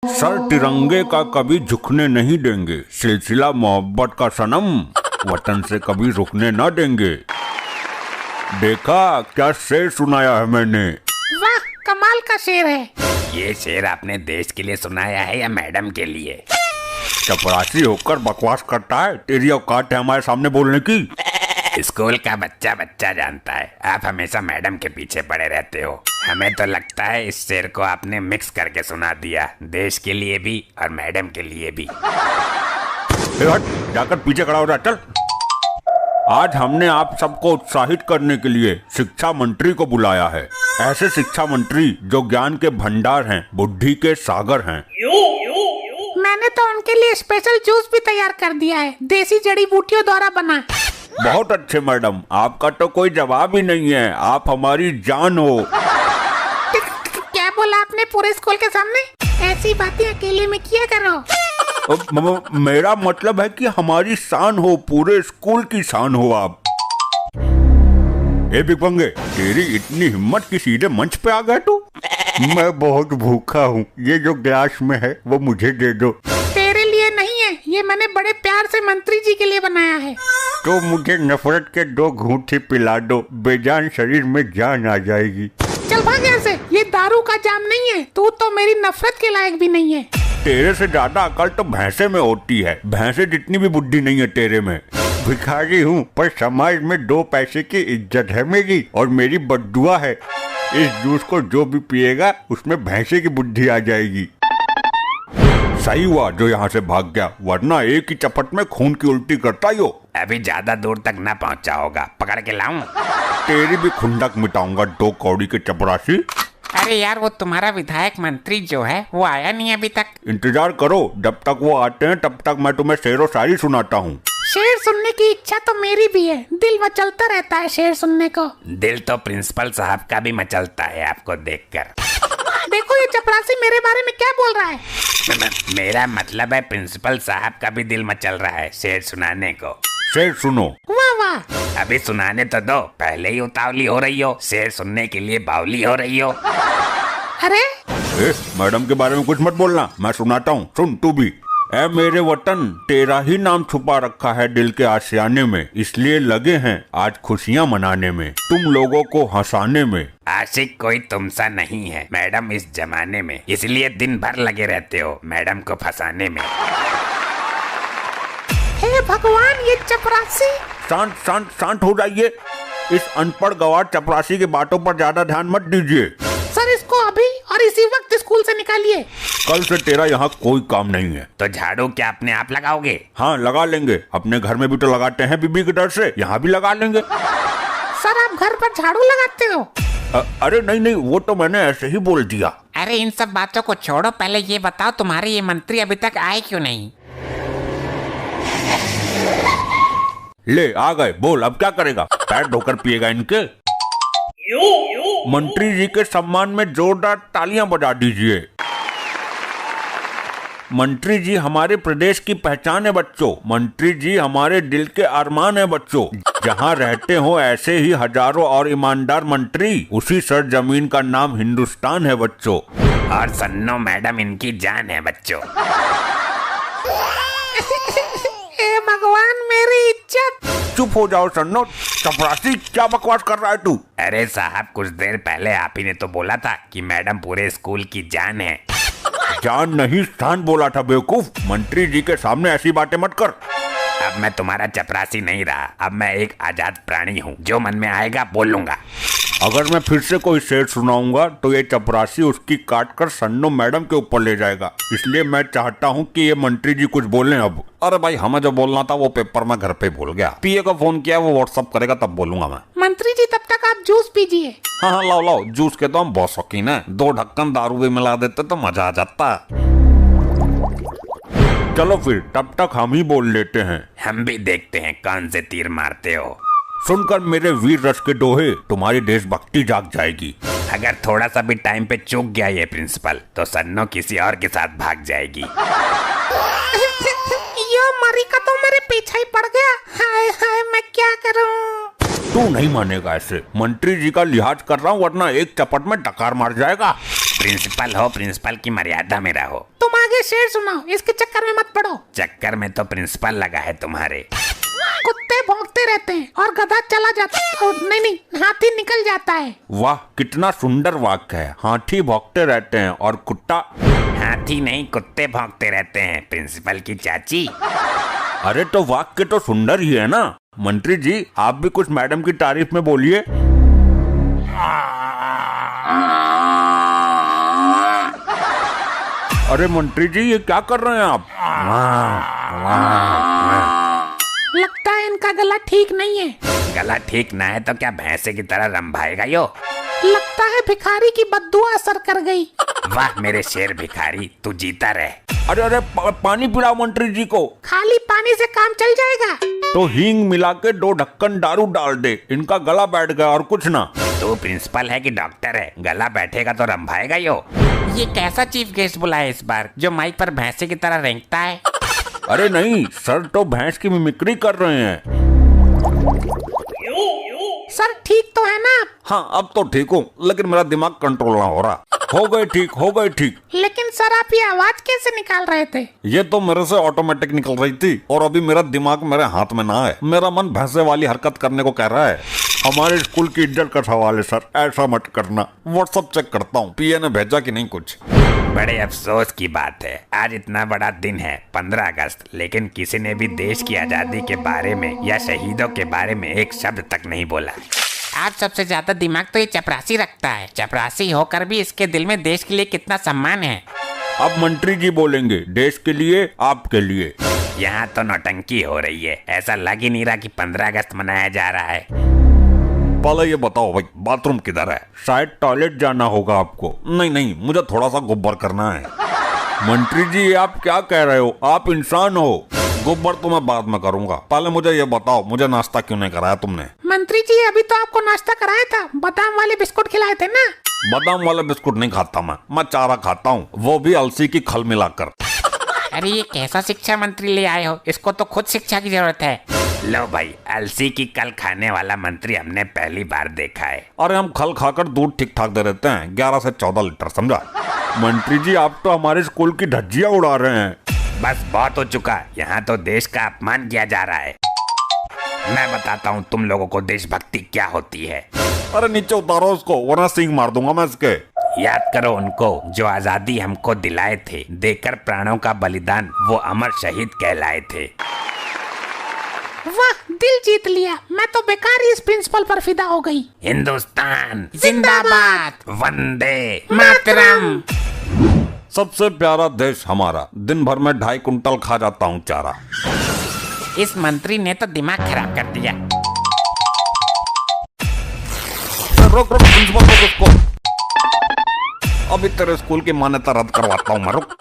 Sir तिरंगे का कभी झुकने नहीं देंगे, सिलसिला मोहब्बत का सनम, वतन से कभी रुकने न देंगे। देखा क्या शेर सुनाया है मैंने। वाह, कमाल का शेर है। ये शेर आपने देश के लिए सुनाया है या मैडम के लिए? चपरासी होकर बकवास करता है, तेरी औकात है हमारे सामने बोलने की। स्कूल का बच्चा बच्चा जानता है, आप हमेशा मैडम के पीछे पड़े रहते हो। हमें तो लगता है इस शेर को आपने मिक्स करके सुना दिया, देश के लिए भी और मैडम के लिए भी। हट, जाकर पीछे खड़ा हो रहा, चल। आज हमने आप सबको उत्साहित करने के लिए शिक्षा मंत्री को बुलाया है। ऐसे शिक्षा मंत्री जो ज्ञान के भंडार हैं, बुद्धि के सागर हैं। मैंने तो उनके लिए स्पेशल जूस भी तैयार कर दिया है, देसी जड़ी बूटियों द्वारा बना। बहुत अच्छे मैडम, आपका तो कोई जवाब ही नहीं है, आप हमारी जान हो। क्या बोला आपने पूरे स्कूल के सामने? ऐसी बातें अकेले में किया करो। मेरा मतलब है कि हमारी शान हो, पूरे स्कूल की शान हो आप। ए बिपंगे, तेरी इतनी हिम्मत कि सीधे मंच पे आ गए तू? मैं बहुत भूखा हूँ, ये जो गिलास में है वो मुझे दे दो। तेरे लिए नहीं है, ये मैंने बड़े प्यार से मंत्री जी के लिए बनाया है। तो मुझे नफरत के 2 घूंट ही पिला दो, बेजान शरीर में जान आ जाएगी। चल भाग यहाँ से, ये दारू का जाम नहीं है, तू तो मेरी नफरत के लायक भी नहीं है। तेरे से ज्यादा अकल तो भैंसे में होती है, भैंसे जितनी भी बुद्धि नहीं है तेरे में। भिखारी हूँ पर समाज में 2 पैसे की इज्जत है मेरी, और मेरी बद्दुआ है, इस जूस को जो भी पिएगा उसमें भैंसे की बुद्धि आ जाएगी। सही हुआ जो यहाँ से भाग गया, वरना एक ही चपट में खून की उल्टी करता ही हो। अभी ज्यादा दूर तक ना पहुँचा होगा, पकड़ के लाऊं? तेरी भी खुंडक मिटाऊंगा, 2 कौड़ी के चपरासी। अरे यार, वो तुम्हारा विधायक मंत्री जो है वो आया नहीं अभी तक। इंतजार करो, जब तक वो आते हैं तब तक मैं तुम्हें शेरो शायरी सुनाता हूँ। शेर सुनने की इच्छा तो मेरी भी है, दिल मचलता रहता है शेर सुनने को। दिल तो प्रिंसिपल साहब का भी मचलता है आपको देखकर। देखो ये चपरासी मेरे बारे में क्या बोल रहा है। मेरा मतलब है प्रिंसिपल साहब का भी दिल मचल रहा है शेर सुनाने को। शेर सुनो। वाह वाह, अभी सुनाने तो दो, पहले ही उतावली हो रही हो, शेर सुनने के लिए बावली हो रही हो। अरे मैडम के बारे में कुछ मत बोलना, मैं सुनाता हूँ, सुन तू भी। ऐ मेरे वतन, तेरा ही नाम छुपा रखा है दिल के आशियाने में, इसलिए लगे हैं आज खुशियाँ मनाने में, तुम लोगों को हंसाने में। आशिक कोई तुमसा नहीं है मैडम इस जमाने में, इसलिए दिन भर लगे रहते हो मैडम को फंसाने में। हे भगवान, ये चपरासी। शांत शांत शांत हो जाइए, इस अनपढ़ गवार चपरासी की बातों पर ज्यादा ध्यान मत दीजिए। सर, इसको अभी और इसी वक्त स्कूल से निकालिए। कल से तेरा यहाँ कोई काम नहीं है। तो झाड़ू क्या अपने आप लगाओगे? हाँ लगा लेंगे, अपने घर में भी तो लगाते हैं बीबी के डर से, यहाँ भी लगा लेंगे। सर, आप घर पर झाड़ू लगाते हो? अरे नहीं नहीं, वो तो मैंने ऐसे ही बोल दिया। अरे इन सब बातों को छोड़ो, पहले ये बताओ तुम्हारे ये मंत्री अभी तक आए क्यों नहीं? ले आ गए, बोल अब क्या करेगा, पैर धोकर पिएगा इनके। मंत्री जी के सम्मान में जोरदार तालियां बजा दीजिए। मंत्री जी हमारे प्रदेश की पहचान है बच्चों, मंत्री जी हमारे दिल के अरमान है बच्चों। जहाँ रहते हो ऐसे ही हजारों और ईमानदार मंत्री, उसी सरजमीन का नाम हिंदुस्तान है बच्चों। और सन्नो मैडम इनकी जान है बच्चों। हे भगवान, मेरी इज्जत। चुप हो जाओ सन्नो, चपरासी क्या बकवास कर रहा है तू? अरे साहब, कुछ देर पहले आप ही ने तो बोला था कि मैडम पूरे स्कूल की जान है। जान नहीं स्थान बोला था बेवकूफ, मंत्री जी के सामने ऐसी बातें मत कर। अब मैं तुम्हारा चपरासी नहीं रहा, अब मैं एक आजाद प्राणी हूँ, जो मन में आएगा बोलूंगा। अगर मैं फिर से कोई शेर सुनाऊंगा तो ये चपरासी उसकी काट कर सन्नो मैडम के ऊपर ले जाएगा, इसलिए मैं चाहता हूँ कि ये मंत्री जी कुछ बोलें अब। अरे भाई, हमें जो बोलना था वो पेपर में घर पे भूल गया, पीए को फोन किया, वो व्हाट्सअप करेगा तब बोलूंगा मैं। मंत्री जी तब तक आप जूस पीजिए। हाँ हाँ लाओ लाओ, जूस के तो हम बहुत शौकीन है, 2 ढक्कन दारू भी मिला देते तो मजा आ जाता। चलो फिर तब तक हम ही बोल लेते हैं। हम भी देखते हैं कौन से तीर मारते हो। सुनकर मेरे वीर रस के दोहे तुम्हारी देशभक्ति जाग जाएगी। अगर थोड़ा सा भी टाइम पे चूक गया ये प्रिंसिपल तो सन्नो किसी और के साथ भाग जाएगी। यो मरी का तो मेरे पीछे ही पड़ गया। हाय हाय, मैं क्या करूं? तू नहीं मानेगा ऐसे, मंत्री जी का लिहाज कर रहा हूँ वरना एक चपट में डकार मार जाएगा। प्रिंसिपल हो, प्रिंसिपल की मर्यादा में रहो। तुम आगे शेर सुनाओ, इसके चक्कर में मत पड़ो। चक्कर में तो प्रिंसिपल लगा है तुम्हारे। कुत्ते भौंकते रहते हैं और गधा चला जाता है। नहीं, हाथी निकल जाता है। वाह, कितना सुंदर वाक्य है। हाथी भौंकते रहते हैं और कुत्ता। हाथी नहीं, कुत्ते भौंकते रहते हैं प्रिंसिपल की चाची। अरे तो वाक्य तो सुंदर ही है ना। मंत्री जी, आप भी कुछ मैडम की तारीफ में बोलिए। अरे मंत्री जी, ये क्या कर रहे हैं आप? लगता है इनका गला ठीक नहीं है। गला ठीक ना है तो क्या भैंसे की तरह रंभाएगा यो? लगता है भिखारी की बद्दुआ असर कर गई। वाह मेरे शेर भिखारी, तू जीता रहे। अरे पानी पिलाओ मंत्री जी को। खाली पानी से काम चल जाएगा? तो हींग मिला के 2 ढक्कन दारू डाल दे, इनका गला बैठ गया और कुछ ना। तू प्रिंसिपल है कि डॉक्टर है? गला बैठेगा तो रंभाएगा यो। ये कैसा चीफ गेस्ट बुलाया इस बार, जो माइक पर भैंसे की तरह रेंगता है? अरे नहीं सर, तो भैंस की मिमिक्री कर रहे हैं। सर ठीक तो है ना आप? हाँ अब तो ठीक हूँ, लेकिन मेरा दिमाग कंट्रोल ना हो रहा। हो गए ठीक। लेकिन सर आप ये आवाज कैसे निकाल रहे थे? ये तो मेरे से ऑटोमेटिक निकल रही थी, और अभी मेरा दिमाग मेरे हाथ में ना है। मेरा मन भैंसे वाली हरकत करने को कह रहा है। हमारे स्कूल की इज्जत का सवाल है सर, ऐसा मत करना। व्हाट्सएप चेक करता हूँ, पीए ने भेजा कि नहीं कुछ। बड़े अफसोस की बात है, आज इतना बड़ा दिन है 15 अगस्त, लेकिन किसी ने भी देश की आजादी के बारे में या शहीदों के बारे में एक शब्द तक नहीं बोला। आप सबसे ज्यादा दिमाग तो ये चपरासी रखता है। चपरासी होकर भी इसके दिल में देश के लिए कितना सम्मान है। अब मंत्री जी बोलेंगे, देश के लिए, आपके लिए। यहाँ तो नौटंकी हो रही है, ऐसा लग ही नहीं रहा कि 15 अगस्त मनाया जा रहा है। पहले ये बताओ भाई, बाथरूम किधर है? शायद टॉयलेट जाना होगा आपको। नहीं, मुझे थोड़ा सा गुब्बर करना है। मंत्री जी आप क्या कह रहे हो? आप इंसान हो। गुब्बर तो मैं बाद में करूंगा, पहले मुझे ये बताओ, मुझे नाश्ता क्यों नहीं कराया तुमने? मंत्री जी अभी तो आपको नाश्ता कराया था, बादाम वाले बिस्कुट खिलाए थे ना। बादाम वाले बिस्कुट नहीं खाता मैं चारा खाता हूँ, वो भी अलसी की खल मिलाकर। अरे ये कैसा शिक्षा मंत्री ले आए हो, इसको तो खुद शिक्षा की जरूरत है। लो भाई, अलसी की कल खाने वाला मंत्री हमने पहली बार देखा है। अरे हम खल खाकर दूध ठीक ठाक दे देते हैं, 11 से 14 लीटर, समझा? मंत्री जी आप तो हमारे स्कूल की धज्जियां उड़ा रहे हैं। बस बहुत हो चुका, यहाँ तो देश का अपमान किया जा रहा है। मैं बताता हूँ तुम लोगों को देशभक्ति क्या होती है। अरे नीचे उतारो उसको, वरना सींग मार दूंगा मैं इसके। याद करो उनको जो आजादी हमको दिलाए थे, देकर प्राणों का बलिदान वो अमर शहीद कहलाए थे। वाह, दिल जीत लिया। मैं तो बेकार ही इस प्रिंसिपल पर फिदा हो गई। हिंदुस्तान जिंदाबाद, वंदे मातरम। सबसे प्यारा देश हमारा, दिन भर में 2.5 कुंटल खा जाता हूँ चारा। इस मंत्री ने तो दिमाग खराब कर दिया। रोक प्रिंसिपल को उसको। अभी तेरे स्कूल की मान्यता रद्द करवाता हूँ मैं, रुक।